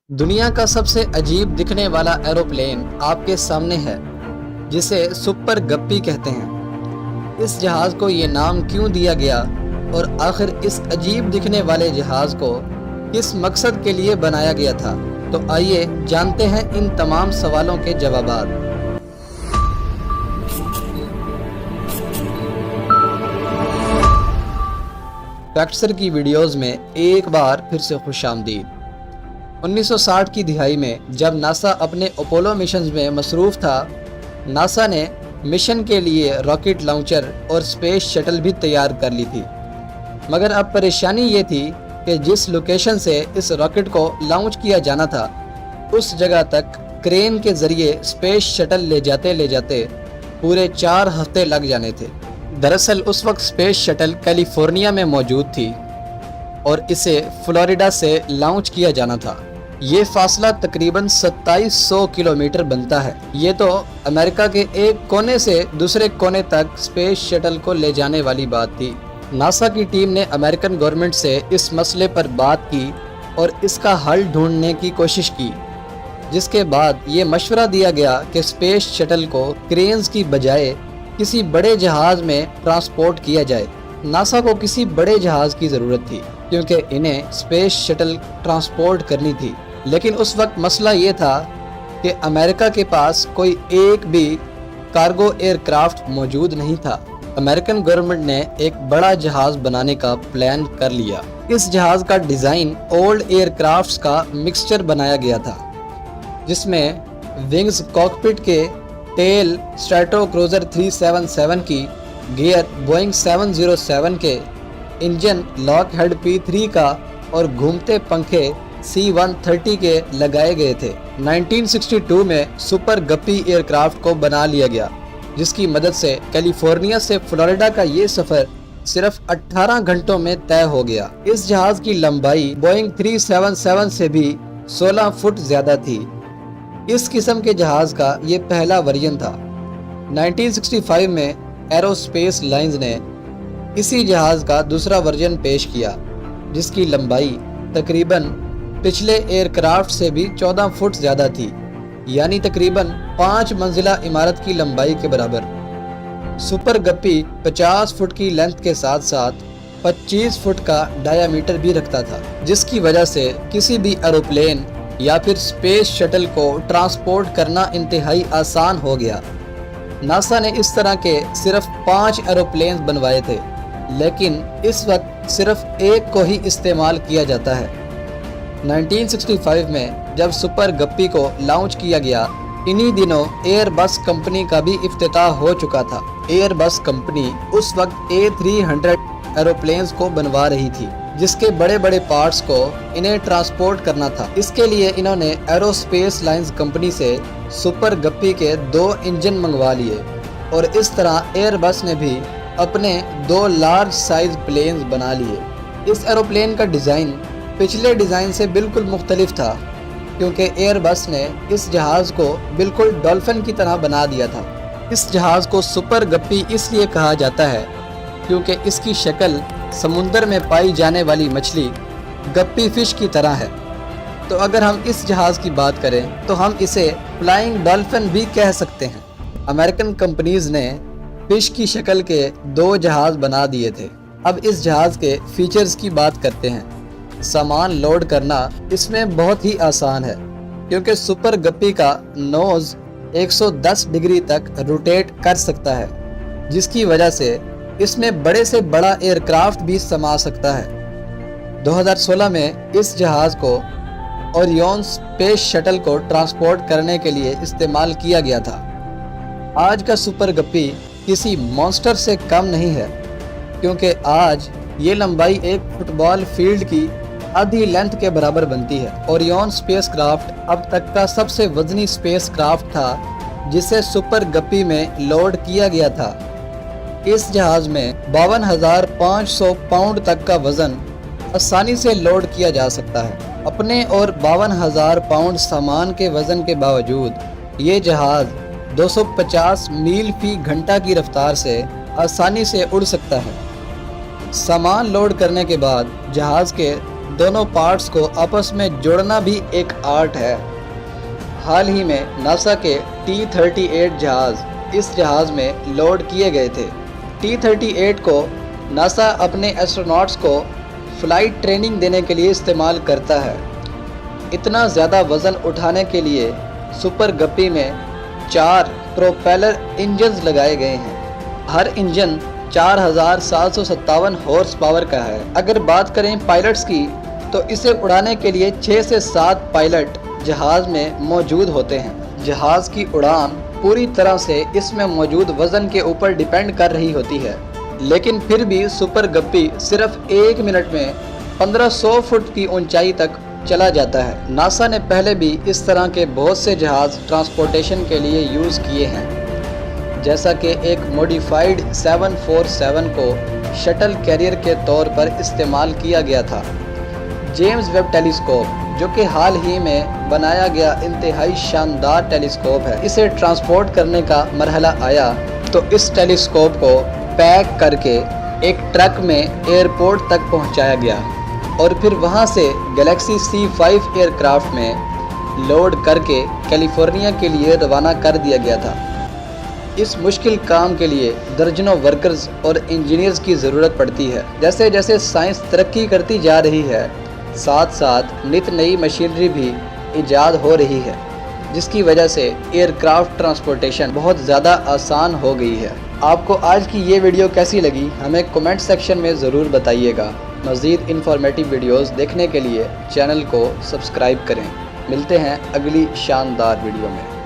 दुनिया का सबसे अजीब दिखने वाला एरोप्लेन आपके सामने है, जिसे सुपर गप्पी कहते हैं। इस जहाज़ को ये नाम क्यों दिया गया और आखिर इस अजीब दिखने वाले जहाज़ को किस मकसद के लिए बनाया गया था, तो आइए जानते हैं इन तमाम सवालों के जवाबात। फैक्ट्सर की वीडियोस में एक बार फिर से खुशामदीद। 1960 की दिहाई में जब नासा अपने अपोलो मिशन में मसरूफ़ था, नासा ने मिशन के लिए रॉकेट लॉन्चर और स्पेस शटल भी तैयार कर ली थी। मगर अब परेशानी ये थी कि जिस लोकेशन से इस रॉकेट को लॉन्च किया जाना था, उस जगह तक क्रेन के ज़रिए स्पेस शटल ले जाते पूरे 4 हफ्ते लग जाने थे। दरअसल उस वक्त स्पेस शटल कैलिफोर्निया में मौजूद थी और इसे फ्लोरिडा से लॉन्च किया जाना था। ये फासला तकरीबन 2700 किलोमीटर बनता है। ये तो अमेरिका के एक कोने से दूसरे कोने तक स्पेस शटल को ले जाने वाली बात थी। नासा की टीम ने अमेरिकन गवर्नमेंट से इस मसले पर बात की और इसका हल ढूंढने की कोशिश की, जिसके बाद ये मशवरा दिया गया कि स्पेस शटल को क्रेन्स की बजाय किसी बड़े जहाज़ में ट्रांसपोर्ट किया जाए। नासा को किसी बड़े जहाज़ की ज़रूरत थी क्योंकि इन्हें स्पेस शटल ट्रांसपोर्ट करनी थी, लेकिन उस वक्त मसला ये था कि अमेरिका के पास कोई एक भी कार्गो एयरक्राफ्ट मौजूद नहीं था। अमेरिकन गवर्नमेंट ने एक बड़ा जहाज़ बनाने का प्लान कर लिया। इस जहाज़ का डिज़ाइन ओल्ड एयरक्राफ्ट्स का मिक्सचर बनाया गया था, जिसमें विंग्स कॉकपिट के, टेल स्ट्रैटोक्रूज़र 377 की, गियर बोइंग 707 के, इंजन लॉकहेड P3 का और घूमते पंखे C-130 के लगाए गए थे। 1962 में सुपर गप्पी एयरक्राफ्ट को बना लिया गया, जिसकी मदद से कैलिफोर्निया से फ्लोरिडा का ये सफ़र सिर्फ 18 घंटों में तय हो गया। इस जहाज़ की लंबाई बोइंग 377 से भी 16 फुट ज़्यादा थी। इस किस्म के जहाज़ का ये पहला वर्जन था। 1965 में एरोस्पेस लाइंस ने इसी जहाज़ का दूसरा वर्जन पेश किया, जिसकी लंबाई तकरीबन पिछले एयरक्राफ्ट से भी 14 फुट ज़्यादा थी, यानी तकरीबन 5 मंजिला इमारत की लंबाई के बराबर। सुपर गप्पी 50 फुट की लेंथ के साथ साथ 25 फुट का डायामीटर भी रखता था, जिसकी वजह से किसी भी एरोप्लेन या फिर स्पेस शटल को ट्रांसपोर्ट करना इंतहाई आसान हो गया। नासा ने इस तरह के सिर्फ 5 एरोप्लेन बनवाए थे, लेकिन इस वक्त सिर्फ एक को ही इस्तेमाल किया जाता है। 1965 में जब सुपर गप्पी को लॉन्च किया गया, इन्हीं दिनों एयरबस कंपनी का भी इफ्तिताह हो चुका था। एयरबस कंपनी उस वक्त A300 एरोप्लेन्स को बनवा रही थी, जिसके बड़े बड़े पार्ट्स को इन्हें ट्रांसपोर्ट करना था। इसके लिए इन्होंने एरोस्पेस लाइंस कंपनी से सुपर गप्पी के 2 इंजन मंगवा लिए और इस तरह एयरबस ने भी अपने 2 लार्ज साइज प्लेन्स बना लिए। इस एरोप्लेन का डिज़ाइन पिछले डिज़ाइन से बिल्कुल मुख्तलिफ था, क्योंकि एयरबस ने इस जहाज़ को बिल्कुल डॉल्फिन की तरह बना दिया था। इस जहाज़ को सुपर गप्पी इसलिए कहा जाता है क्योंकि इसकी शक्ल समुंदर में पाई जाने वाली मछली गप्पी फिश की तरह है। तो अगर हम इस जहाज़ की बात करें तो हम इसे फ्लाइंग डॉल्फिन भी कह सकते हैं। अमेरिकन कंपनीज़ ने फिश की शक्ल के 2 जहाज़ बना दिए थे। अब इस जहाज़ के फीचर्स की बात करते हैं। सामान लोड करना इसमें बहुत ही आसान है, क्योंकि सुपर गप्पी का नोज़ 110 डिग्री तक रोटेट कर सकता है, जिसकी वजह से इसमें बड़े से बड़ा एयरक्राफ्ट भी समा सकता है। 2016 में इस जहाज़ को ओरियन स्पेस शटल को ट्रांसपोर्ट करने के लिए इस्तेमाल किया गया था। आज का सुपर गप्पी किसी मॉन्स्टर से कम नहीं है, क्योंकि आज ये लंबाई एक फुटबॉल फील्ड की आधी लेंथ के बराबर बनती है। ओरियन स्पेसक्राफ्ट अब तक का सबसे वजनी स्पेसक्राफ्ट था, जिसे सुपर गप्पी में लोड किया गया था। इस जहाज़ में 52,500 पाउंड तक का वज़न आसानी से लोड किया जा सकता है। अपने और 52,000 पाउंड सामान के वज़न के बावजूद ये जहाज़ 250 मील फी घंटा की रफ्तार से आसानी से उड़ सकता है। सामान लोड करने के बाद जहाज़ के दोनों पार्ट्स को आपस में जोड़ना भी एक आर्ट है। हाल ही में नासा के T-38 जहाज़ इस जहाज़ में लोड किए गए थे। T-38 को नासा अपने एस्ट्रोनॉट्स को फ़्लाइट ट्रेनिंग देने के लिए इस्तेमाल करता है। इतना ज़्यादा वज़न उठाने के लिए सुपर गप्पी में 4 प्रोपेलर इंजन्स लगाए गए हैं। हर इंजन 4757 हॉर्स पावर का है। अगर बात करें पायलट्स की तो इसे उड़ाने के लिए 6 से 7 पायलट जहाज़ में मौजूद होते हैं। जहाज़ की उड़ान पूरी तरह से इसमें मौजूद वज़न के ऊपर डिपेंड कर रही होती है, लेकिन फिर भी सुपर गप्पी सिर्फ 1 मिनट में 1500 फुट की ऊंचाई तक चला जाता है। नासा ने पहले भी इस तरह के बहुत से जहाज़ ट्रांसपोर्टेशन के लिए यूज़ किए हैं, जैसा कि एक मॉडिफाइड 747 को शटल कैरियर के तौर पर इस्तेमाल किया गया था। जेम्स वेब टेलीस्कोप, जो कि हाल ही में बनाया गया इंतहाई शानदार टेलीस्कोप है, इसे ट्रांसपोर्ट करने का मरहला आया तो इस टेलीस्कोप को पैक करके एक ट्रक में एयरपोर्ट तक पहुंचाया गया और फिर वहां से गैलेक्सी C5 एयरक्राफ्ट में लोड करके कैलिफोर्निया के लिए रवाना कर दिया गया था। इस मुश्किल काम के लिए दर्जनों वर्कर्स और इंजीनियर्स की ज़रूरत पड़ती है। जैसे जैसे साइंस तरक्की करती जा रही है, साथ साथ नित नई मशीनरी भी ईजाद हो रही है, जिसकी वजह से एयरक्राफ्ट ट्रांसपोर्टेशन बहुत ज़्यादा आसान हो गई है। आपको आज की ये वीडियो कैसी लगी हमें कमेंट सेक्शन में ज़रूर बताइएगा। मज़ीद इन्फॉर्मेटिव वीडियोस देखने के लिए चैनल को सब्सक्राइब करें। मिलते हैं अगली शानदार वीडियो में।